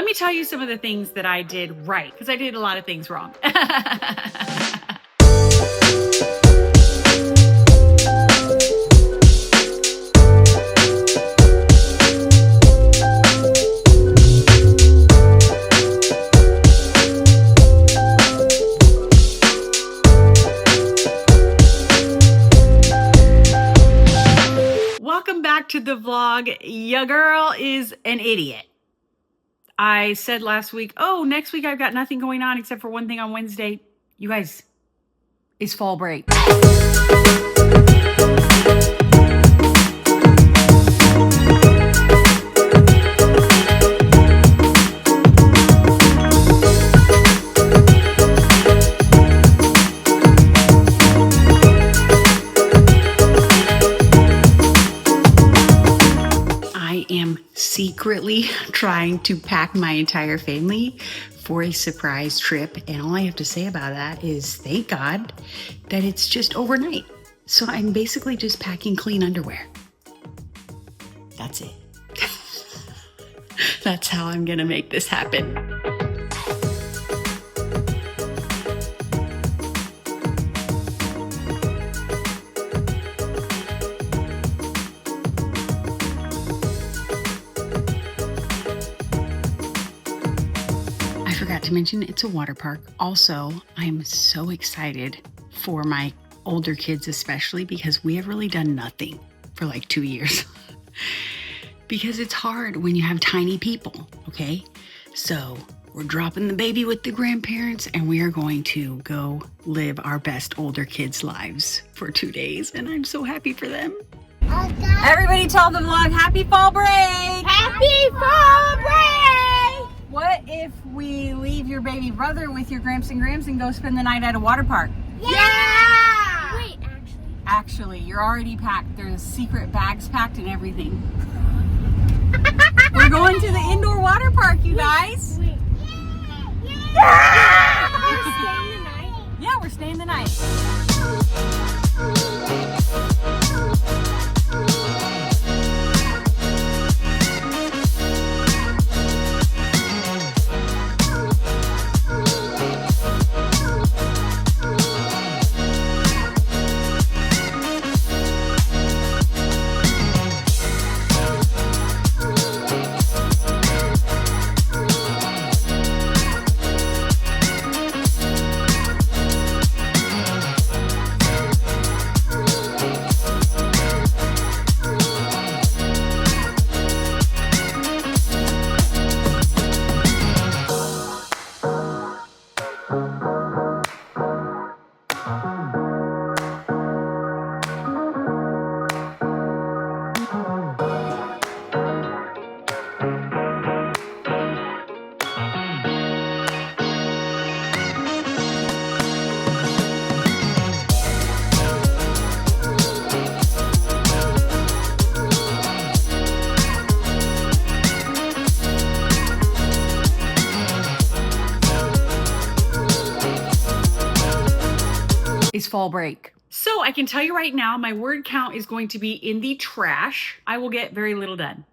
Let me tell you some of the things that I did right, because I did a lot of things wrong. Welcome back to the vlog. Ya girl is an idiot. I said last week, oh, next week I've got nothing going on except for one thing on Wednesday. You guys, it's fall break. I am secretly trying to pack my entire family for a surprise trip, and all I have to say about that is thank God that it's just overnight. So I'm basically just packing clean underwear. That's it. That's how I'm gonna make this happen. To mention, it's a water park. Also, I'm so excited for my older kids, especially because we have really done nothing for like 2 years. Because it's hard when you have tiny people, okay? So we're dropping the baby with the grandparents and we are going to go live our best older kids' lives for 2 days. And I'm so happy for them. Everybody tell the vlog, happy fall break! Happy fall break! What if we leave your baby brother with your Gramps and go spend the night at a water park? Yeah! Wait, Actually, you're already packed. There's secret bags packed and everything. We're going to the indoor water park, you guys. Wait. Yeah! We're staying the night? Yeah, we're staying the night. Is fall break. So I can tell you right now, my word count is going to be in the trash. I will get very little done.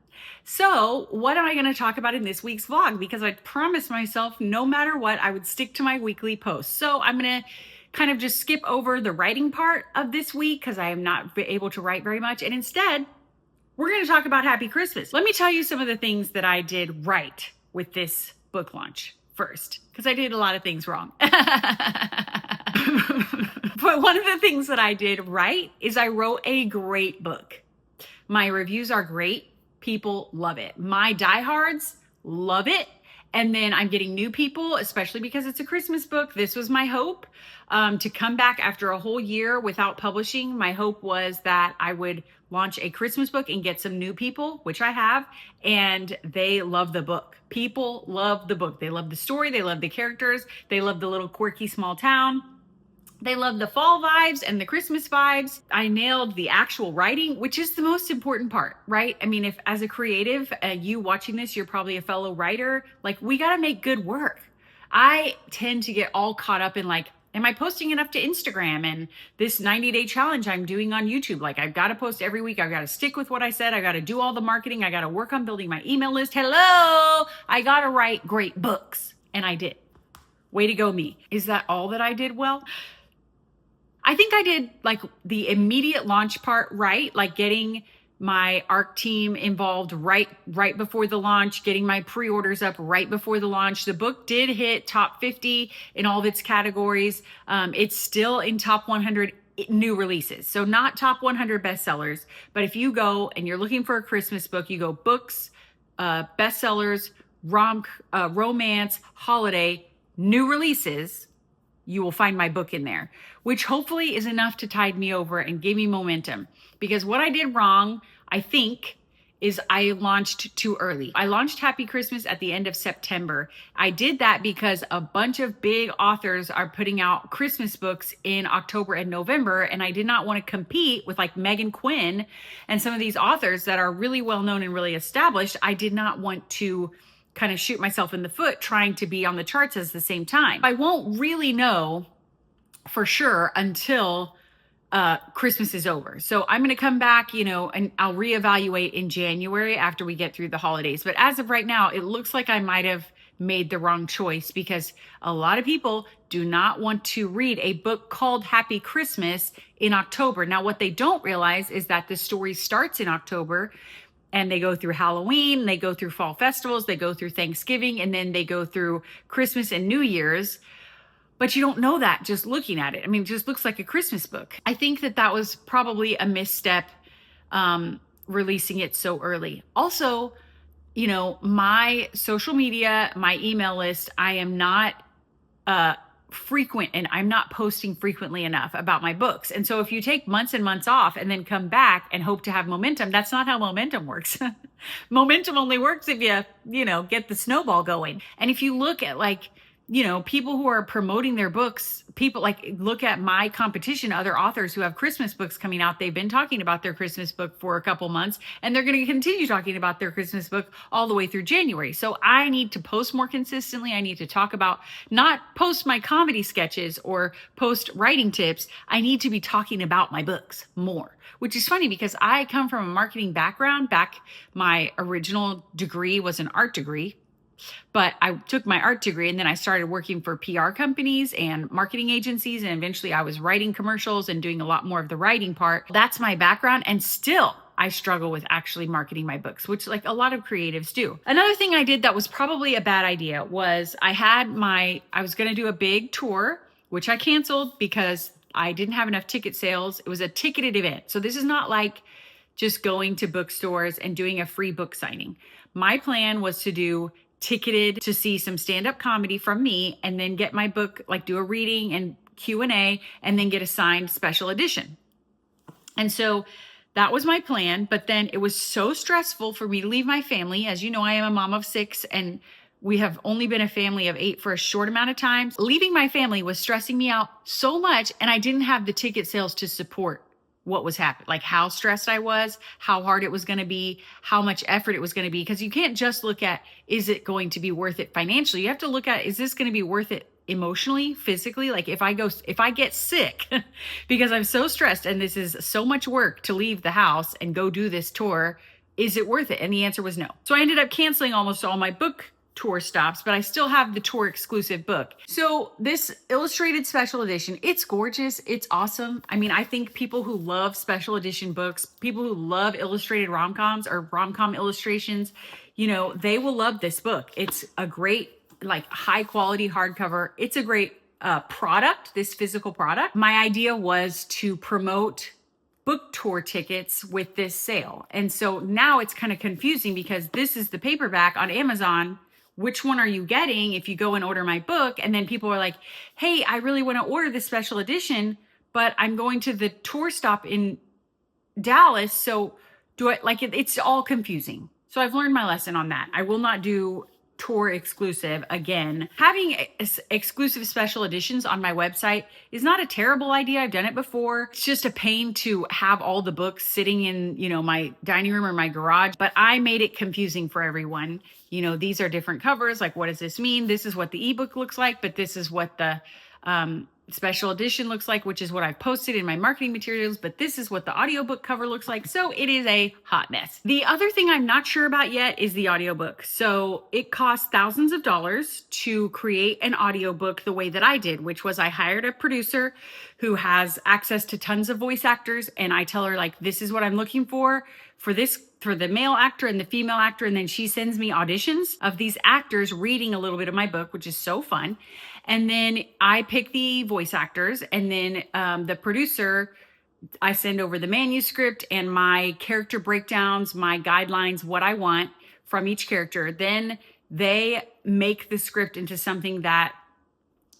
So what am I going to talk about in this week's vlog? Because I promised myself no matter what, I would stick to my weekly posts. So I'm going to kind of just skip over the writing part of this week because I am not able to write very much. And instead, we're going to talk about Happy Christmas. Let me tell you some of the things that I did right with this book launch first, because I did a lot of things wrong. But one of the things that I did right is I wrote a great book. My reviews are great. People love it. My diehards love it. And then I'm getting new people, especially because it's a Christmas book. This was my hope, to come back after a whole year without publishing. My hope was that I would launch a Christmas book and get some new people, which I have, and they love the book. People love the book. They love the story. They love the characters. They love the little quirky small town. They love the fall vibes and the Christmas vibes. I nailed the actual writing, which is the most important part, right? I mean, if as a creative, you watching this, you're probably a fellow writer, like we got to make good work. I tend to get all caught up in like am I posting enough to Instagram and this 90-day challenge I'm doing on YouTube? Like, I've got to post every week. I've got to stick with what I said. I got to do all the marketing. I got to work on building my email list. Hello, I got to write great books. And I did. Way to go, me. Is that all that I did well? I think I did like the immediate launch part right, like getting my ARC team involved right before the launch, getting my pre-orders up right before the launch. The book did hit top 50 in all of its categories. It's still in top 100 new releases. So not top 100 bestsellers, but if you go and you're looking for a Christmas book, you go books, bestsellers, romance, holiday, new releases, you will find my book in there, which hopefully is enough to tide me over and give me momentum. Because what I did wrong, I think, is I launched too early. I launched Happy Christmas at the end of September. I did that because a bunch of big authors are putting out Christmas books in October and November, and I did not want to compete with like Megan Quinn and some of these authors that are really well known and really established. I did not want to kind of shoot myself in the foot trying to be on the charts at the same time. I won't really know for sure until Christmas is over. So I'm going to come back, and I'll reevaluate in January after we get through the holidays. But as of right now, it looks like I might have made the wrong choice because a lot of people do not want to read a book called Happy Christmas in October. Now, what they don't realize is that the story starts in October and they go through Halloween, they go through fall festivals, they go through Thanksgiving, and then they go through Christmas and New Year's. But you don't know that just looking at it. I mean, it just looks like a Christmas book. I think that was probably a misstep, releasing it so early. Also, my social media, my email list, I am not frequent and I'm not posting frequently enough about my books. And so if you take months and months off and then come back and hope to have momentum, that's not how momentum works. Momentum only works if you get the snowball going. And if you look at people who are promoting their books, look at my competition, other authors who have Christmas books coming out. They've been talking about their Christmas book for a couple months, and they're going to continue talking about their Christmas book all the way through January. So I need to post more consistently. I need to talk about, not post my comedy sketches or post writing tips. I need to be talking about my books more, which is funny because I come from a marketing background. My original degree was an art degree. But I took my art degree and then I started working for PR companies and marketing agencies. And eventually I was writing commercials and doing a lot more of the writing part. That's my background. And still I struggle with actually marketing my books, which like a lot of creatives do. Another thing I did that was probably a bad idea was I was going to do a big tour, which I canceled because I didn't have enough ticket sales. It was a ticketed event. So this is not like just going to bookstores and doing a free book signing. My plan was to do ticketed to see some stand-up comedy from me and then get my book, do a reading and Q&A and then get a signed special edition. And so that was my plan. But then it was so stressful for me to leave my family. As you know, I am a mom of 6 and we have only been a family of 8 for a short amount of time. Leaving my family was stressing me out so much and I didn't have the ticket sales to support what was happening, like how stressed I was, how hard it was going to be, how much effort it was going to be. Because you can't just look at, is it going to be worth it financially? You have to look at, is this going to be worth it emotionally, physically? Like if I get sick because I'm so stressed and this is so much work to leave the house and go do this tour, is it worth it? And the answer was no. So I ended up canceling almost all my book tour stops, but I still have the tour exclusive book. So this illustrated special edition, it's gorgeous. It's awesome. I mean, I think people who love special edition books, people who love illustrated rom-coms or rom-com illustrations, they will love this book. It's a great, high quality hardcover. It's a great product, this physical product. My idea was to promote book tour tickets with this sale. And so now it's kind of confusing because this is the paperback on Amazon. Which one are you getting if you go and order my book? And then people are like, hey, I really want to order this special edition, but I'm going to the tour stop in Dallas. So it's all confusing. So I've learned my lesson on that. I will not do tour exclusive again. Having exclusive special editions on my website is not a terrible idea. I've done it before. It's just a pain to have all the books sitting in, my dining room or my garage, but I made it confusing for everyone. These are different covers. Like, what does this mean? This is what the ebook looks like, but this is what the special edition looks like, which is what I've posted in my marketing materials, but this is what the audiobook cover looks like. So it is a hot mess. The other thing I'm not sure about yet is the audiobook. So it costs thousands of dollars to create an audiobook the way that I did, which was I hired a producer who has access to tons of voice actors, and I tell her, like, this is what I'm looking for the male actor and the female actor, and then she sends me auditions of these actors reading a little bit of my book, which is so fun. And then I pick the voice actors, and then the producer, I send over the manuscript and my character breakdowns, my guidelines, what I want from each character. Then they make the script into something that,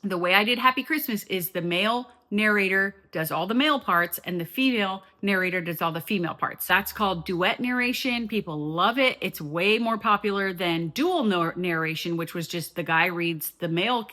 the way I did Happy Christmas is the male narrator does all the male parts and the female narrator does all the female parts. That's called duet narration. People love it. It's way more popular than dual narration, which was just the guy reads the male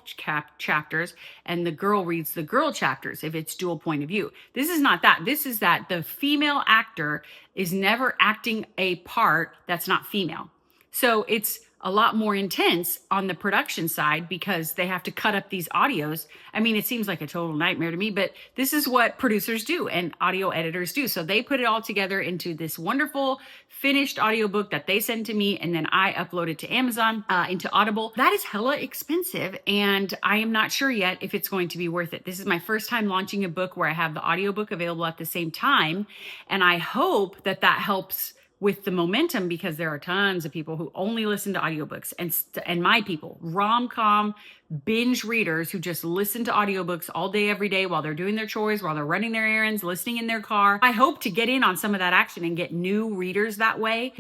chapters and the girl reads the girl chapters if it's dual point of view. This is not that. This is that the female actor is never acting a part that's not female. So it's a lot more intense on the production side because they have to cut up these audios. I mean, it seems like a total nightmare to me, but this is what producers do and audio editors do. So they put it all together into this wonderful finished audiobook that they send to me, and then I upload it to Amazon, into Audible. That is hella expensive, and I am not sure yet if it's going to be worth it. This is my first time launching a book where I have the audiobook available at the same time, and I hope that that helps with the momentum, because there are tons of people who only listen to audiobooks, and my people, rom-com binge readers who just listen to audiobooks all day, every day, while they're doing their chores, while they're running their errands, listening in their car. I hope to get in on some of that action and get new readers that way,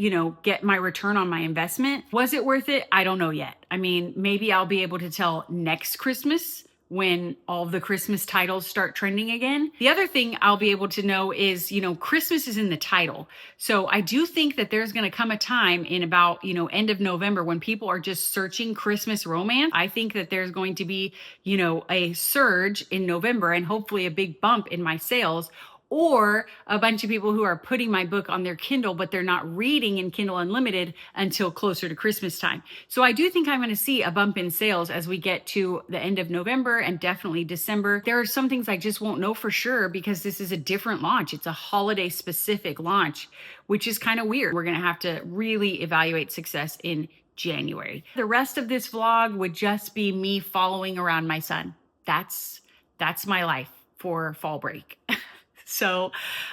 get my return on my investment. Was it worth it? I don't know yet. I mean, maybe I'll be able to tell next Christmas when all the Christmas titles start trending again. The other thing I'll be able to know is, Christmas is in the title. So I do think that there's going to come a time in about, end of November when people are just searching Christmas romance. I think that there's going to be, a surge in November and hopefully a big bump in my sales, or a bunch of people who are putting my book on their Kindle, but they're not reading in Kindle Unlimited until closer to Christmas time. So I do think I'm going to see a bump in sales as we get to the end of November and definitely December. There are some things I just won't know for sure because this is a different launch. It's a holiday specific launch, which is kind of weird. We're going to have to really evaluate success in January. The rest of this vlog would just be me following around my son. That's my life for fall break. So,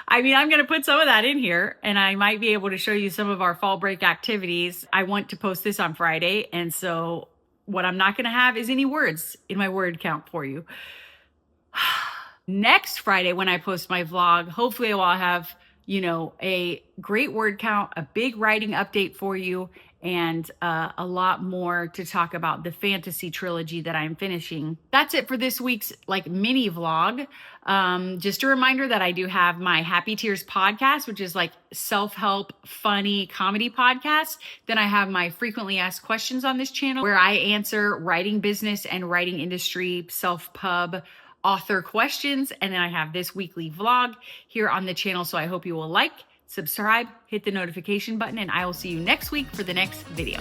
I'm going to put some of that in here, and I might be able to show you some of our fall break activities. I want to post this on Friday, and so what I'm not going to have is any words in my word count for you. Next Friday, when I post my vlog, hopefully I'll have, a great word count, a big writing update for you, and a lot more to talk about the fantasy trilogy that I'm finishing. That's it for this week's mini vlog. Just a reminder that I do have my Happy Tears podcast, which is self-help, funny comedy podcast. Then I have my frequently asked questions on this channel where I answer writing business and writing industry, self-pub, author questions. And then I have this weekly vlog here on the channel. So I hope you will subscribe, hit the notification button, and I will see you next week for the next video.